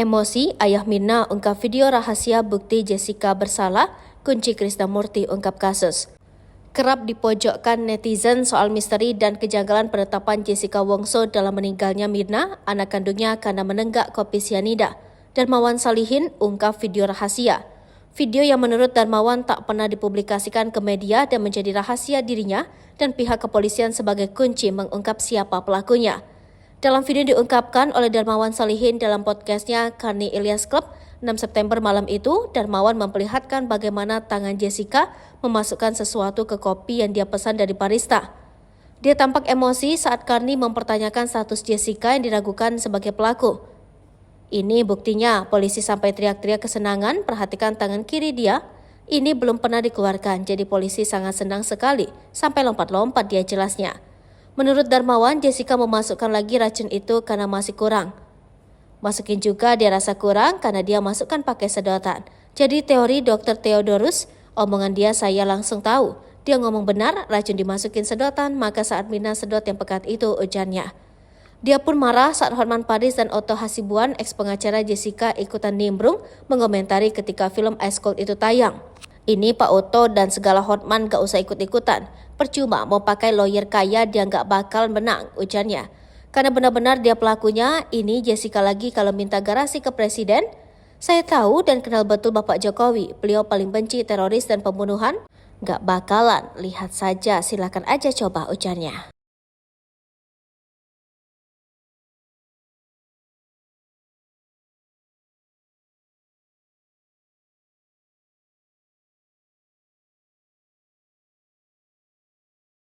Emosi, ayah Mirna ungkap video rahasia bukti Jessica bersalah, kunci Krisnamurti ungkap kasus. Kerap dipojokkan netizen soal misteri dan kejanggalan penetapan Jessica Wongso dalam meninggalnya Mirna, anak kandungnya karena menenggak kopi sianida. Darmawan Salihin ungkap video rahasia. Video yang menurut Darmawan tak pernah dipublikasikan ke media dan menjadi rahasia dirinya dan pihak kepolisian sebagai kunci mengungkap siapa pelakunya. Dalam video diungkapkan oleh Darmawan Salihin dalam podcastnya Karni Ilyas Club 6 September malam itu, Darmawan memperlihatkan bagaimana tangan Jessica memasukkan sesuatu ke kopi yang dia pesan dari barista. Dia tampak emosi saat Karni mempertanyakan status Jessica yang diragukan sebagai pelaku. Ini buktinya, polisi sampai teriak-teriak kesenangan, perhatikan tangan kiri dia. Ini belum pernah dikeluarkan, jadi polisi sangat senang sekali, sampai lompat-lompat dia jelasnya. Menurut Darmawan, Jessica memasukkan lagi racun itu karena masih kurang. Masukin juga dia rasa kurang karena dia masukkan pakai sedotan. Jadi teori Dr. Theodorus, omongan dia saya langsung tahu. Dia ngomong benar, racun dimasukin sedotan, maka saat Mirna sedot yang pekat itu, ujarnya. Dia pun marah saat Hotman Paris dan Otto Hasibuan, ex-pengacara Jessica, ikutan nimbrung mengomentari ketika film Ice Cold itu tayang. Ini Pak Otto dan segala Hotman gak usah ikut-ikutan. Percuma mau pakai lawyer kaya dia gak bakal menang, ujarnya. Karena benar-benar dia pelakunya, ini Jessica lagi kalau minta garasi ke presiden. Saya tahu dan kenal betul Bapak Jokowi, beliau paling benci teroris dan pembunuhan. Gak bakalan, lihat saja silakan aja coba, ujarnya.